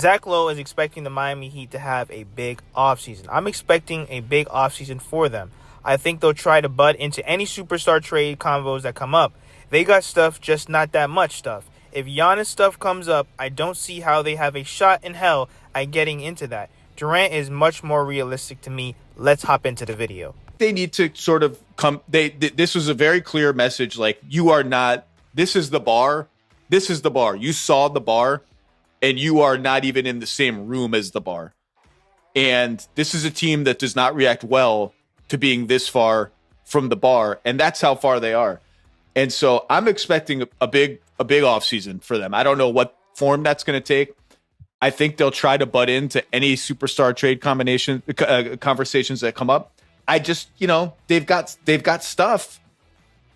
ZACK LOWE is expecting the Miami Heat to have a big offseason. I'm expecting a big offseason for them. I think they'll try to butt into any superstar trade combos that come up. They got stuff, just not that much stuff. If Giannis stuff comes up, I don't see how they have a shot in hell at getting into that. Durant is much more realistic to me. Let's hop into the video. They need to sort of come. This was a very clear message. Like, you are not. This is the bar. This is the bar. You saw the bar, and you are not even in the same room as the bar. And this is a team that does not react well to being this far from the bar, and that's how far they are. And so I'm expecting a big offseason for them. I don't know what form that's going to take. I think they'll try to butt into any superstar trade combination conversations that come up. I just, they've got stuff.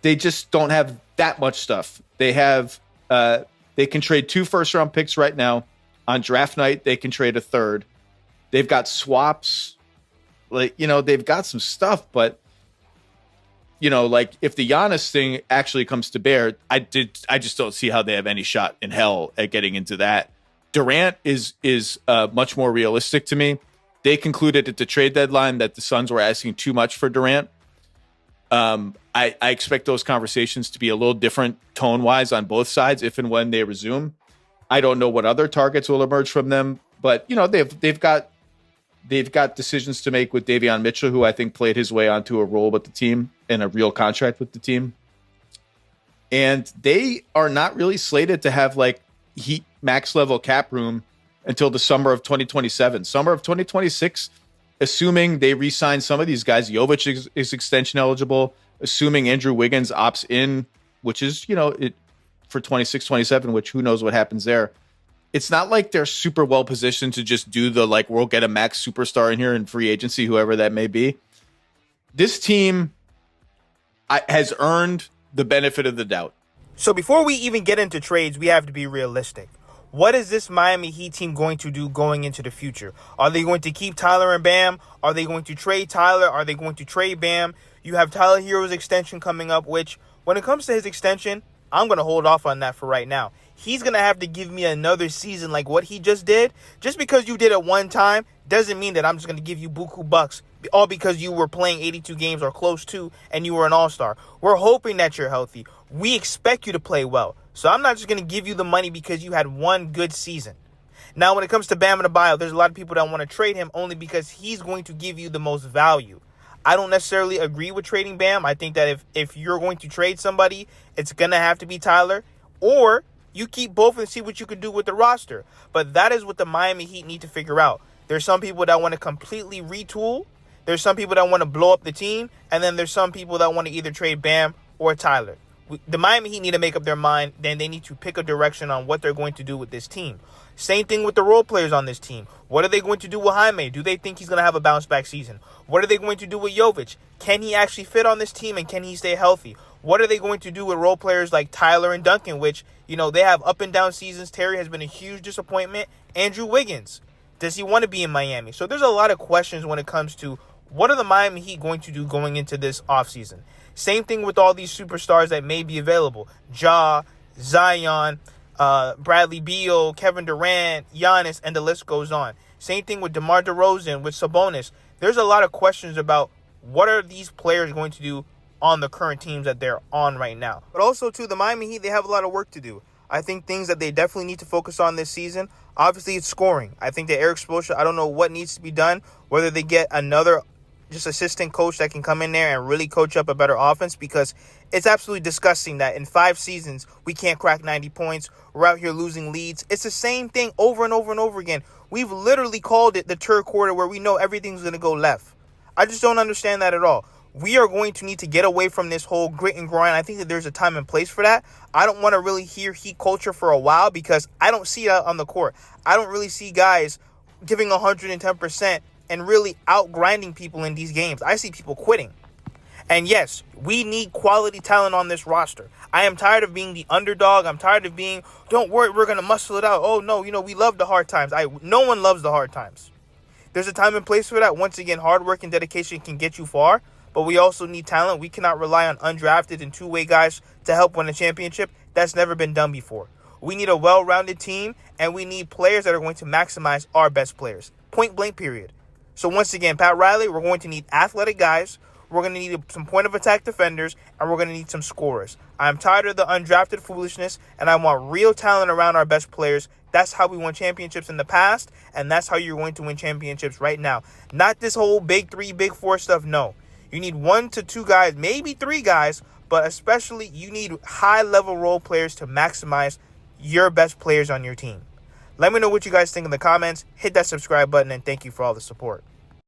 They just don't have that much stuff. They have they can trade 2 first-round picks right now. On draft night, they can trade a third. They've got swaps. They've got some stuff, but if the Giannis thing actually comes to bear, I just don't see how they have any shot in hell at getting into that. Durant is much more realistic to me. They concluded at the trade deadline that the Suns were asking too much for Durant. I expect those conversations to be a little different tone-wise on both sides if and when they resume. I don't know what other targets will emerge from them, but they've got decisions to make with Davion Mitchell, who I think played his way onto a role with the team and a real contract with the team. And they are not really slated to have Heat max level cap room until the summer of 2027. Summer of 2026, assuming they re-sign some of these guys. Jovic is extension eligible, assuming Andrew Wiggins opts in, which is, for 26, 27, which who knows what happens there. It's not like they're super well positioned to just do the, we'll get a max superstar in here in free agency, whoever that may be. This team has earned the benefit of the doubt. So before we even get into trades, we have to be realistic. What is this Miami Heat team going to do going into the future? Are they going to keep Tyler and Bam? Are they going to trade Tyler? Are they going to trade Bam? You have Tyler Hero's extension coming up, which when it comes to his extension, I'm going to hold off on that for right now. He's going to have to give me another season like what he just did. Just because you did it one time doesn't mean that I'm just going to give you buku bucks, all because you were playing 82 games or close to and you were an all-star. We're hoping that you're healthy. We expect you to play well. So I'm not just going to give you the money because you had one good season. Now, when it comes to Bam Adebayo, there's a lot of people that want to trade him only because he's going to give you the most value. I don't necessarily agree with trading Bam. I think that if you're going to trade somebody, it's going to have to be Tyler, or you keep both and see what you can do with the roster. But that is what the Miami Heat need to figure out. There's some people that want to completely retool. There's some people that want to blow up the team. And then there's some people that want to either trade Bam or Tyler. The Miami Heat need to make up their mind. Then they need to pick a direction on what they're going to do with this team. Same thing with the role players on this team. What are they going to do with Jaime? Do they think he's going to have a bounce-back season? What are they going to do with Jovic? Can he actually fit on this team, and can he stay healthy? What are they going to do with role players like Tyler and Duncan, which, they have up and down seasons. Terry has been a huge disappointment. Andrew Wiggins, does he want to be in Miami? So there's a lot of questions when it comes to what are the Miami Heat going to do going into this offseason. Same thing with all these superstars that may be available. Ja, Zion, Bradley Beal, Kevin Durant, Giannis, and the list goes on. Same thing with DeMar DeRozan, with Sabonis. There's a lot of questions about what are these players going to do on the current teams that they're on right now. But also, too, the Miami Heat, they have a lot of work to do. I think things that they definitely need to focus on this season, obviously, it's scoring. I think that Eric Spoelstra, I don't know what needs to be done, whether they get another just assistant coach that can come in there and really coach up a better offense, because it's absolutely disgusting that in 5 seasons, we can't crack 90 points. We're out here losing leads. It's the same thing over and over and over again. We've literally called it the third quarter where we know everything's going to go left. I just don't understand that at all. We are going to need to get away from this whole grit and grind. I think that there's a time and place for that. I don't want to really hear Heat culture for a while because I don't see that on the court. I don't really see guys giving 110% and really out-grinding people in these games. I see people quitting. And yes, we need quality talent on this roster. I am tired of being the underdog. I'm tired of being, don't worry, we're going to muscle it out. Oh, no, we love the hard times. No one loves the hard times. There's a time and place for that. Once again, hard work and dedication can get you far, but we also need talent. We cannot rely on undrafted and two-way guys to help win a championship. That's never been done before. We need a well-rounded team, and we need players that are going to maximize our best players. Point blank, period. So once again, Pat Riley, we're going to need athletic guys. We're going to need some point of attack defenders, and we're going to need some scorers. I'm tired of the undrafted foolishness, and I want real talent around our best players. That's how we won championships in the past, and that's how you're going to win championships right now. Not this whole big three, big four stuff. No. You need 1 to 2 guys, maybe 3 guys, but especially you need high-level role players to maximize your best players on your team. Let me know what you guys think in the comments. Hit that subscribe button, and thank you for all the support.